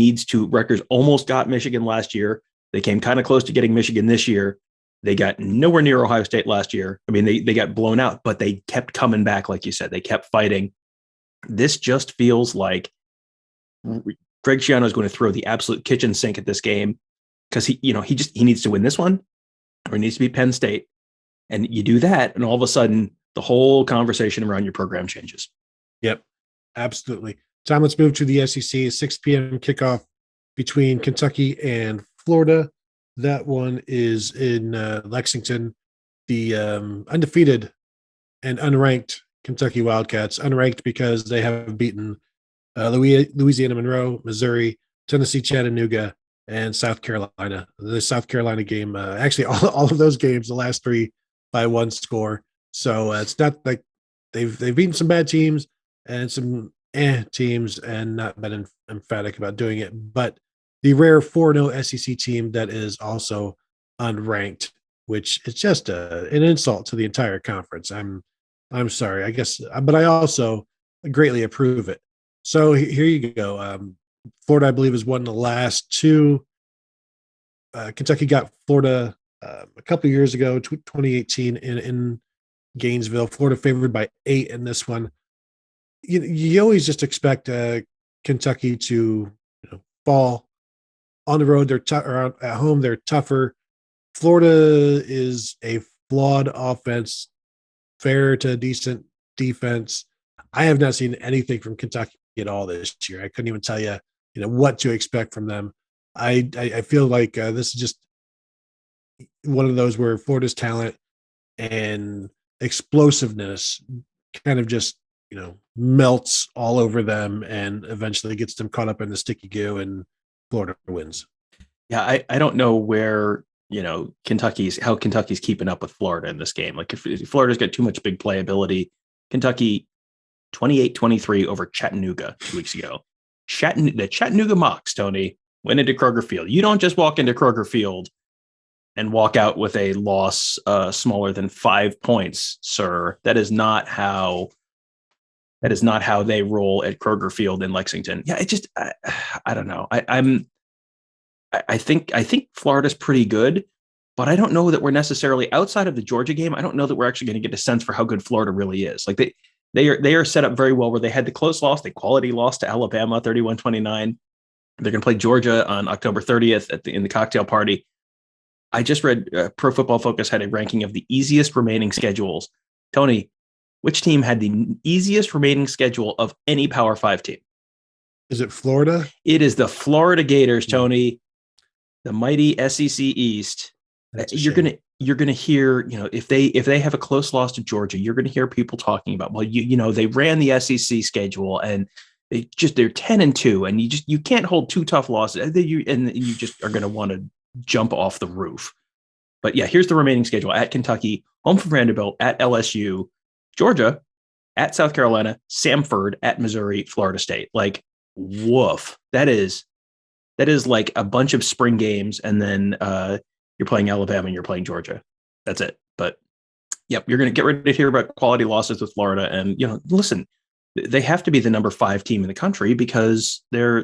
almost got Michigan last year. They came kind of close to getting Michigan this year. They got nowhere near Ohio State last year. They got blown out, but they kept coming back. Like you said, they kept fighting. This just feels like Greg Schiano is going to throw the absolute kitchen sink at this game, because he needs to win this one, or he needs to beat Penn State. And you do that, and all of a sudden the whole conversation around your program changes. Yep, absolutely. Tom, let's move to the SEC. 6 p.m. kickoff between Kentucky and Florida. That one is in Lexington. The undefeated and unranked Kentucky Wildcats, unranked because they have beaten Louisiana Monroe, Missouri, Tennessee Chattanooga, and South Carolina. The South Carolina game, actually all of those games, the last 3 by 1 score. So it's not like they've beaten some bad teams and some teams and not been emphatic about doing it. But the rare 4-0 SEC team that is also unranked, which is just an insult to the entire conference. I'm sorry, I guess, but I also greatly approve it. So here you go. Florida, I believe, has won the last 2. Kentucky got Florida a couple of years ago, 2018 in Gainesville. Florida favored by 8 in this one. You always just expect Kentucky to fall. On the road, or at home, they're tougher. Florida is a flawed offense, fair to decent defense. I have not seen anything from Kentucky at all this year. I couldn't even tell you, what to expect from them. I feel like this is just one of those where Florida's talent and explosiveness kind of just, melts all over them and eventually gets them caught up in the sticky goo, and Florida wins. Yeah, I don't know where, Kentucky's keeping up with Florida in this game. Like if Florida's got too much big playability, Kentucky 28-23 over Chattanooga 2 weeks ago. The Chattanooga Mocs, Tony, went into Kroger Field. You don't just walk into Kroger Field and walk out with a loss smaller than 5 points, sir. That is not how they roll at Kroger Field in Lexington. Yeah, I don't know. I think Florida's pretty good, but I don't know that we're necessarily, outside of the Georgia game, I don't know that we're actually going to get a sense for how good Florida really is. Like they are set up very well, where they had the close loss, the quality loss to Alabama, 31-29. They're going to play Georgia on October 30th in the cocktail party. I just read Pro Football Focus had a ranking of the easiest remaining schedules. Tony, which team had the easiest remaining schedule of any Power 5 team? Is it Florida? It is the Florida Gators, Tony, the mighty SEC East. You're gonna hear, if they have a close loss to Georgia, you're gonna hear people talking about, well, they ran the SEC schedule and they're 10-2, and you can't hold two tough losses, and you just are gonna want to jump off the roof. But yeah, here's the remaining schedule: at Kentucky, home for Vanderbilt, at LSU, Georgia, at South Carolina, Samford, at Missouri, Florida State. Like, woof. That is like a bunch of spring games, and then you're playing Alabama and you're playing Georgia. That's it. But yep, you're going to get ready to hear about quality losses with Florida. And listen, they have to be the number 5 team in the country, because their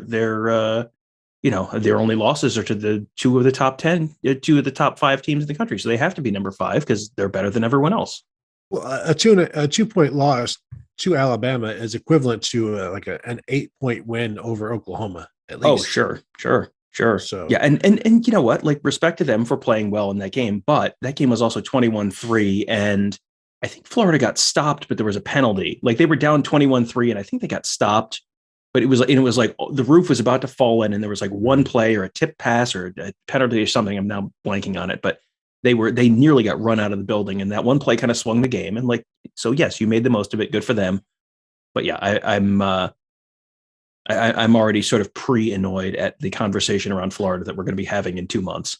only losses are to the two of the top 5 teams in the country. So they have to be number 5 because they're better than everyone else. Well, a 2-point loss to Alabama is equivalent to an 8-point win over Oklahoma, at least. Oh, sure. So yeah, and you know what? Like, respect to them for playing well in that game, but that game was also 21-3, and I think Florida got stopped, but there was a penalty. Like, they were down 21-3, and I think they got stopped, but it was like the roof was about to fall in, and there was like one play or a tip pass or a penalty or something. I'm now blanking on it, but they nearly got run out of the building, and that one play kind of swung the game. And so yes, you made the most of it. Good for them. But yeah, I'm already sort of pre-annoyed at the conversation around Florida that we're going to be having in 2 months.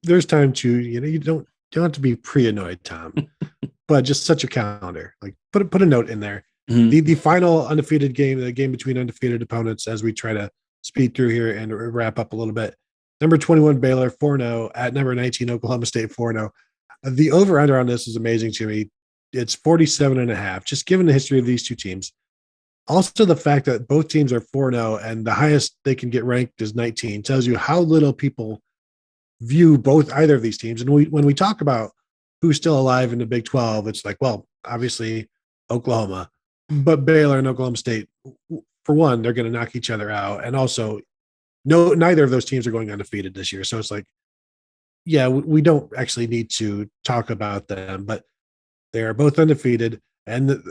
There's time to, you don't have to be pre-annoyed, Tom, but just set your calendar. Like, put a note in there. Mm-hmm. The final undefeated game, the game between undefeated opponents, as we try to speed through here and wrap up a little bit. Number 21 Baylor 4-0 at number 19 Oklahoma State 4-0. The over-under on this is amazing to me. It's 47.5. Just given the history of these two teams. Also, the fact that both teams are 4-0 and the highest they can get ranked is 19 tells you how little people view either of these teams. And when we talk about who's still alive in the Big 12, it's like, well, obviously Oklahoma, but Baylor and Oklahoma State, for one, they're going to knock each other out. And also, neither of those teams are going undefeated this year. So it's like, yeah, we don't actually need to talk about them, but they are both undefeated. And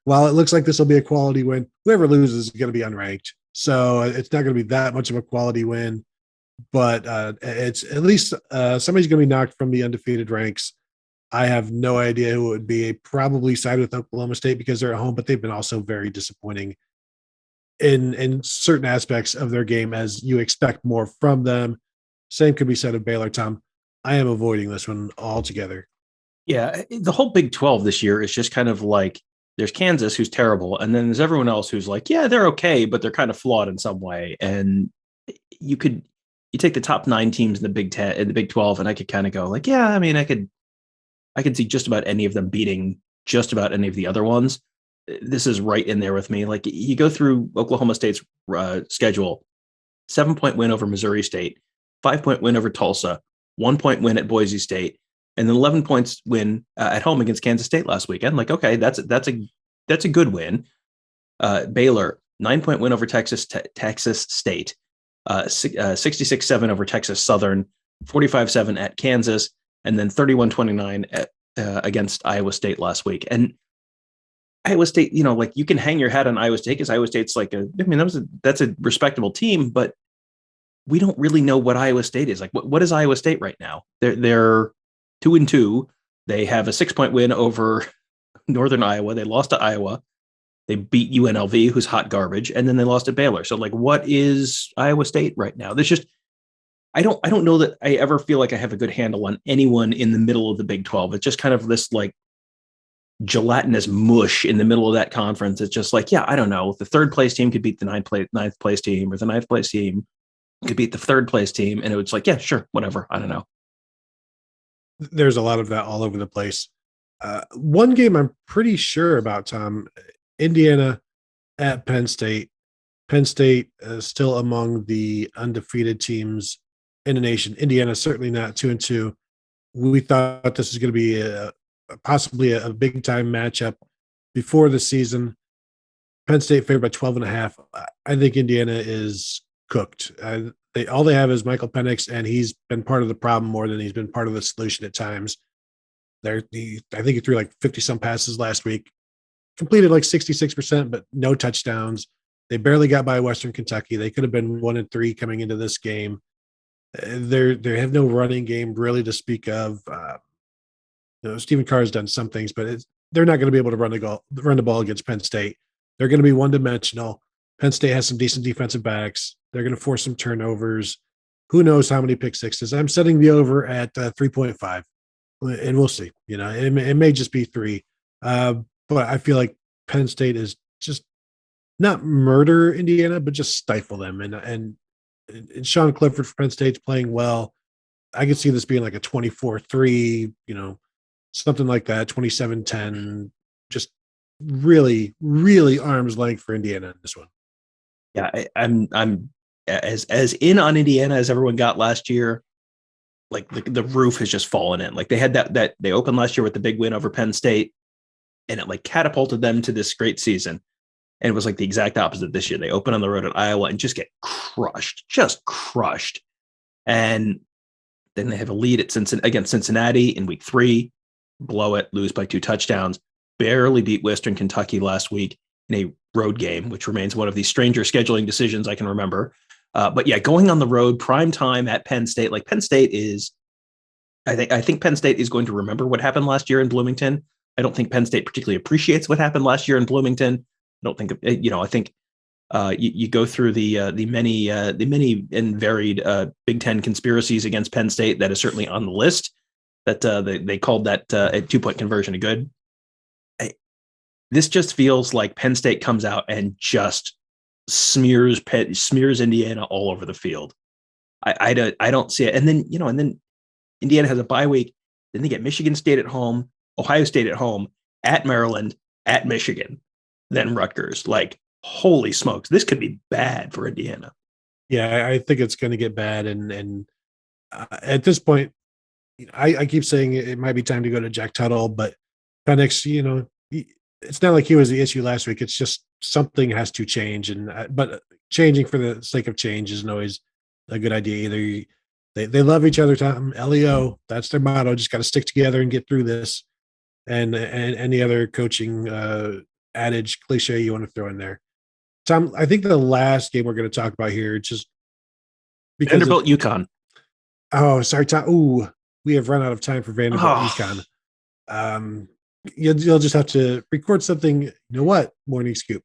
while it looks like this will be a quality win, whoever loses is going to be unranked. So it's not going to be that much of a quality win, but it's at least somebody's going to be knocked from the undefeated ranks. I have no idea who it would be. Probably side with Oklahoma State because they're at home, but they've been also very disappointing in certain aspects of their game, as you expect more from them. Same could be said of Baylor, Tom. I am avoiding this one altogether. Yeah, the whole Big 12 this year is just kind of like, there's Kansas, who's terrible, and then there's everyone else who's like, yeah, they're okay, but they're kind of flawed in some way. And you take the top 9 teams in the Big 10, in the Big 12, and I could kind of go like, yeah, I mean, I could see just about any of them beating just about any of the other ones. This is right in there with me. Like, you go through Oklahoma State's schedule: 7-point win over Missouri State, 5-point win over Tulsa, 1-point win at Boise State, and then 11 points win at home against Kansas State last weekend. Like, okay, that's a good win. Baylor, 9-point win over Texas State, 66-7 over Texas Southern, 45-7 at Kansas, and then 31-29 against Iowa State last week. And Iowa State, like, you can hang your hat on Iowa State because Iowa State's like that's a respectable team, but we don't really know what Iowa State is. Like, what is Iowa State right now? They're 2-2. They have a 6-point win over Northern Iowa. They lost to Iowa. They beat UNLV, who's hot garbage, and then they lost to Baylor. So, like, what is Iowa State right now? There's just, I don't know that I ever feel like I have a good handle on anyone in the middle of the Big 12. It's just kind of this like gelatinous mush in the middle of that conference. It's just like, yeah, I don't know. The third place team could beat the ninth place team, or the ninth place team could beat the third place team, and it was like, yeah, sure, whatever. I don't know. There's a lot of that all over the place. One game I'm pretty sure about, Tom, Indiana at Penn State. Penn State is still among the undefeated teams in the nation. Indiana certainly not 2-2. We thought this was going to be possibly a big time matchup before the season. Penn State favored by 12.5. I think Indiana is cooked. All they have is Michael Penix, and he's been part of the problem more than he's been part of the solution at times. I think he threw like 50 some passes last week, completed like 66%, but no touchdowns. They barely got by Western Kentucky. They could have been 1-3 coming into this game. They have no running game really to speak of. Stephen Carr has done some things, but they're not going to be able to run the ball against Penn State. They're going to be one-dimensional. Penn State has some decent defensive backs. They're going to force some turnovers. Who knows how many pick sixes? I'm setting the over at 3.5, and we'll see. It may just be 3, but I feel like Penn State is just not murder Indiana, but just stifle them. And Sean Clifford for Penn State's playing well. I could see this being like a 24-3, something like that, 27-10, just really, really arm's length for Indiana in this one. Yeah, I'm as in on Indiana as everyone got last year. Like the roof has just fallen in. Like they had that they opened last year with the big win over Penn State, and it like catapulted them to this great season. And it was like the exact opposite this year. They open on the road at Iowa and just get crushed. And then they have a lead against Cincinnati in week 3, blow it, lose by 2 touchdowns, barely beat Western Kentucky last week in a road game, which remains one of the stranger scheduling decisions I can remember. But yeah, going on the road, prime time at Penn State, like Penn State is, I think Penn State is going to remember what happened last year in Bloomington. I don't think Penn State particularly appreciates what happened last year in Bloomington. I don't think, I think you go through the many and varied Big Ten conspiracies against Penn State that is certainly on the list. That they called that a 2-point conversion a good. This just feels like Penn State comes out and just smears Indiana all over the field. I don't see it. And then Indiana has a bye week. Then they get Michigan State at home, Ohio State at home, at Maryland, at Michigan, then Rutgers. Like, holy smokes, this could be bad for Indiana. Yeah, I think it's going to get bad. And at this point, I keep saying it might be time to go to Jack Tuttle, but Penix, it's not like he was the issue last week. It's just something has to change. But changing for the sake of change isn't always a good idea either. They love each other, Tom. LEO, that's their motto. Just got to stick together and get through this. And any other coaching adage, cliche you want to throw in there. Tom, I think the last game we're going to talk about here, just because Vanderbilt UConn. Oh, sorry, Tom. Ooh, we have run out of time for Vanderbilt UConn. You'll just have to record something. You know what? Morning Scoop.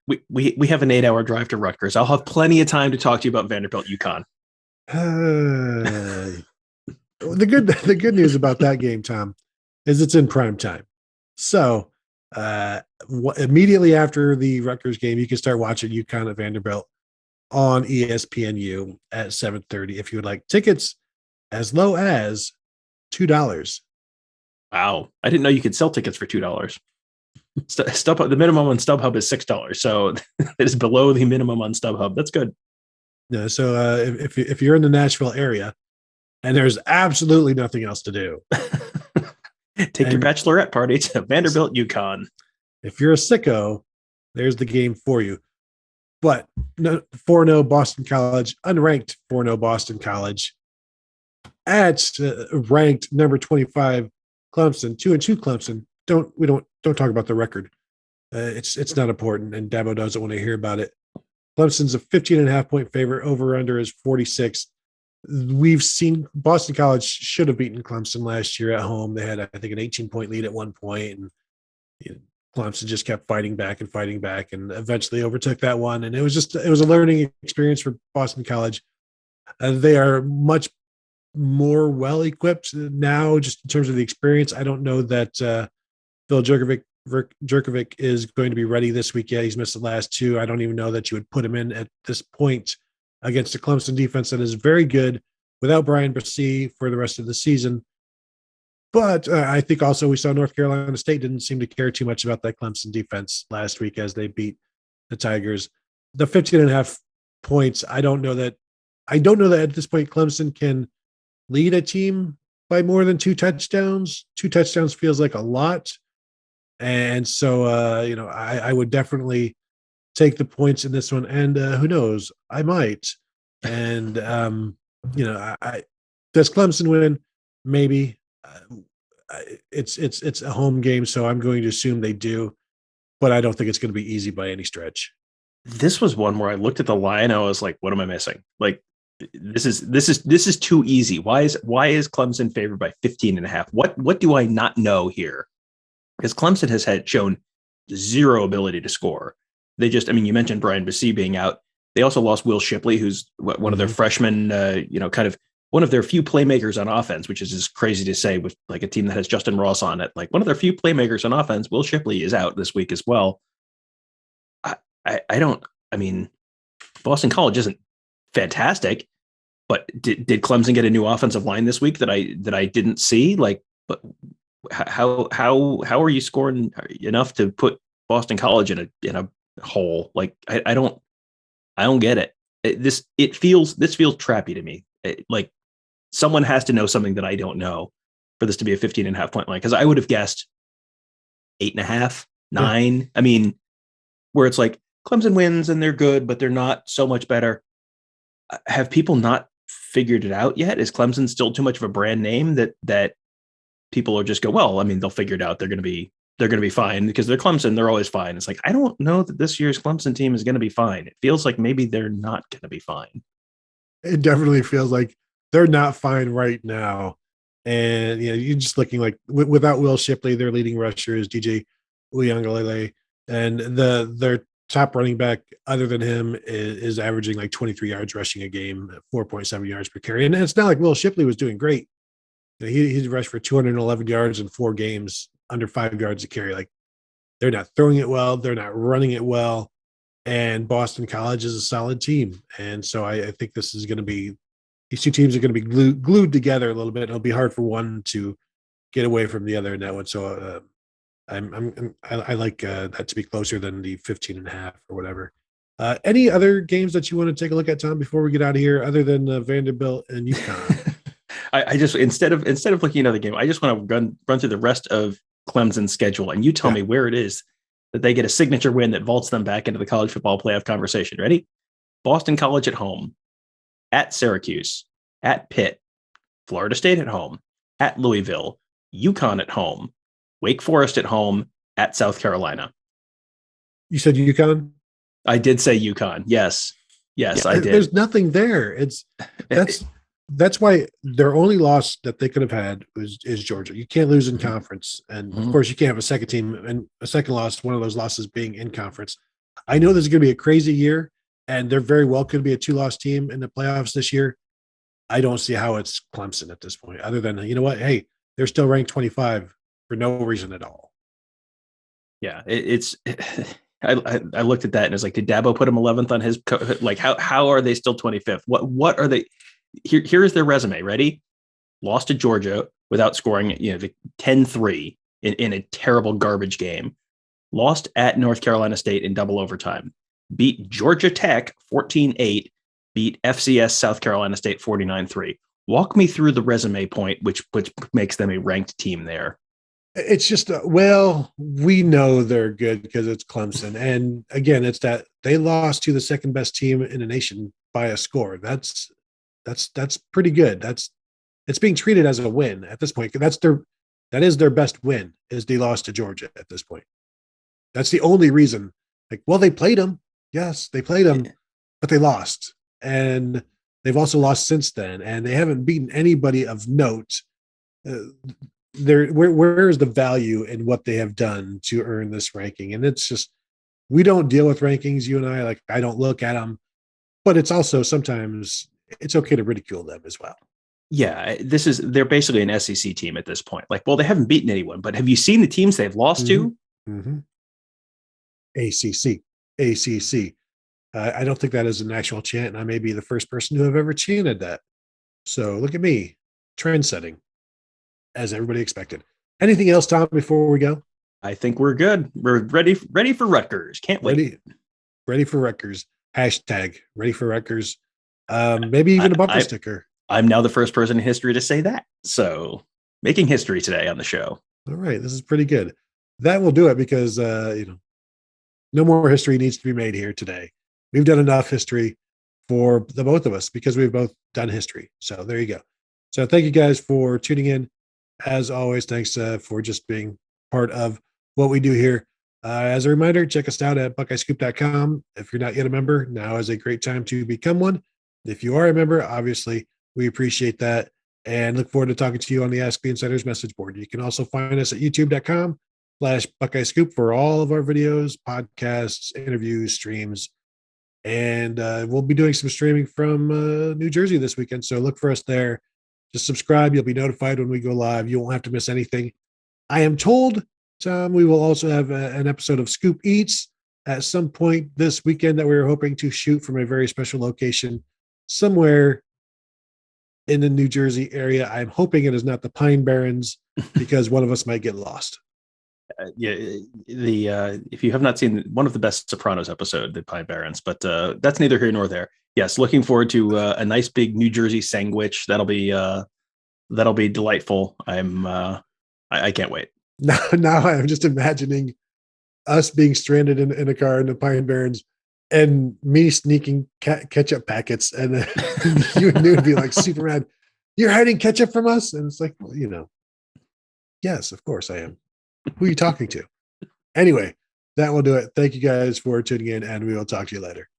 We have an 8-hour drive to Rutgers. I'll have plenty of time to talk to you about Vanderbilt UConn. The good news about that game, Tom, is it's in prime time. So immediately after the Rutgers game, you can start watching UConn at Vanderbilt on ESPNU at 7:30 if you would like. Tickets as low as $2. Wow. I didn't know you could sell tickets for $2. StubHub, the minimum on StubHub is $6. So it is below the minimum on StubHub. That's good. Yeah. So if you're in the Nashville area and there's absolutely nothing else to do, take your bachelorette party to Vanderbilt UConn. If you're a sicko, there's the game for you. But 4-0 Boston College, unranked 4-0 Boston College at ranked number 25 Clemson, 2-2 Clemson. Don't talk about the record. It's not important, and Dabo doesn't want to hear about it. Clemson's a 15.5-point favorite. Over under is 46. We've seen Boston College should have beaten Clemson last year at home. They had, I think, an 18-point lead at one point, and Clemson just kept fighting back, and eventually overtook that one. And it was a learning experience for Boston College. They are much more well-equipped now, just in terms of the experience. I don't know that Phil Jurkovec is going to be ready this week yet. He's missed the last 2. I don't even know that you would put him in at this point. against the Clemson defense that is very good without Brian Bresee for the rest of the season. But I think also we saw North Carolina State didn't seem to care too much about that Clemson defense last week as they beat the Tigers. The 15.5 points, I don't know that at this point Clemson can lead a team by more than 2 touchdowns. 2 touchdowns feels like a lot. And so, I would definitely take the points in this one. And who knows, I might. And, I does Clemson win? Maybe. It's a home game, so I'm going to assume they do, but I don't think it's going to be easy by any stretch. This was one where I looked at the line. I was like, what am I missing? Like, this is too easy. Why is Clemson favored by 15.5? What do I not know here? Because Clemson has shown zero ability to score. They just, you mentioned Brian Bresee being out. They also lost Will Shipley, who's one of their freshmen, kind of one of their few playmakers on offense, which is just crazy to say with like a team that has Justin Ross on it. Like one of their few playmakers on offense, Will Shipley is out this week as well. Boston College isn't fantastic, but did Clemson get a new offensive line this week that I didn't see? Like, but how are you scoring enough to put Boston College in a hole? Like, I don't get it. This feels trappy to me. Like someone has to know something that I don't know for this to be a 15.5 point line. Cause I would have guessed 8.5, 9. Yeah. Where it's like Clemson wins and they're good, but they're not so much better. Have people not figured it out yet? Is Clemson still too much of a brand name that people are just go, well, they'll figure it out. They're going to be fine because they're Clemson. They're always fine. It's like, I don't know that this year's Clemson team is going to be fine. It feels like maybe they're not going to be fine. It definitely feels like they're not fine right now. And, you're just looking like without Will Shipley, their leading rusher is DJ Uiagalelei, and their top running back other than him is averaging like 23 yards rushing a game, 4.7 yards per carry. And it's not like Will Shipley was doing great. He's rushed for 211 yards in 4 games, under 5 yards a carry. Like they're not throwing it well. They're not running it well. And Boston College is a solid team. And so I think this is going to be, these two teams are going to be glued together a little bit. It'll be hard for one to get away from the other in that one. So I like that to be closer than the 15.5 or whatever. Any other games that you want to take a look at, Tom, before we get out of here, other than Vanderbilt and UConn? I just instead of looking at another game, I just want to run through the rest of Clemson's schedule, and you tell me where it is that they get a signature win that vaults them back into the college football playoff conversation. Ready? Boston College at home, at Syracuse, at Pitt, Florida State at home, at Louisville, UConn at home, Wake Forest at home, at South Carolina. You said UConn? I did say UConn. Yes, I did. There's nothing there. That's why their only loss that they could have had is Georgia. You can't lose in conference. And of course you can't have a second team and a second loss, one of those losses being in conference. I know this is going to be a crazy year, and there very well could be a 2-loss team in the playoffs this year. I don't see how it's Clemson at this point, other than, you know what? Hey, they're still ranked 25 for no reason at all. Yeah. I looked at that and it's like, did Dabo put him 11th on his, like, how are they still 25th? What are they? Here is their resume. Ready? Lost to Georgia without scoring, 10-3 in a terrible garbage game. Lost at North Carolina State in double overtime. Beat Georgia Tech 14-8. Beat FCS South Carolina State 49-3. Walk me through the resume point, which makes them a ranked team there. It's just, we know they're good because it's Clemson. And again, it's that they lost to the second best team in the nation by a score. That's pretty good. It's being treated as a win at this point. That is their best win, is they lost to Georgia at this point. That's the only reason. Like, well, they played them. Yes, they played them, but they lost. And they've also lost since then, and they haven't beaten anybody of note. Where is the value in what they have done to earn this ranking? And it's just, we don't deal with rankings, you and I. Like, I don't look at them, but it's also sometimes it's okay to ridicule them as well. Yeah, they're basically an SEC team at this point. Like, well, they haven't beaten anyone, but have you seen the teams they've lost to? ACC. I don't think that is an actual chant, and I may be the first person to have ever chanted that. So look at me, trend setting, as everybody expected. Anything else, Tom, before we go? I think we're good. We're ready for Rutgers. Can't wait. Ready for Rutgers. Hashtag ready for Rutgers. Maybe even a bumper sticker. I'm now the first person in history to say that. So making history today on the show. All right. This is pretty good. That will do it because, no more history needs to be made here today. We've done enough history for the both of us because we've both done history. So there you go. So thank you guys for tuning in. As always, thanks for just being part of what we do here. As a reminder, check us out at buckeyescoop.com. If you're not yet a member, now is a great time to become one. If you are a member, obviously, we appreciate that and look forward to talking to you on the Ask the Insiders message board. You can also find us at youtube.com/Buckeye Scoop for all of our videos, podcasts, interviews, streams. And we'll be doing some streaming from New Jersey this weekend. So look for us there. Just subscribe. You'll be notified when we go live. You won't have to miss anything. I am told, Tom, we will also have an episode of Scoop Eats at some point this weekend that we were hoping to shoot from a very special location somewhere in the New Jersey area. I'm hoping it is not the Pine Barrens because one of us might get lost. If you have not seen one of the best Sopranos episode, the Pine Barrens, but that's neither here nor there. Yes, looking forward to a nice big New Jersey sandwich. That'll be delightful. I can't wait. Now I'm just imagining us being stranded in a car in the Pine Barrens and me sneaking ketchup packets, and then you and New would be like, Superman, you're hiding ketchup from us? And it's like, well, yes, of course I am. Who are you talking to? Anyway, that will do it. Thank you guys for tuning in, and we will talk to you later.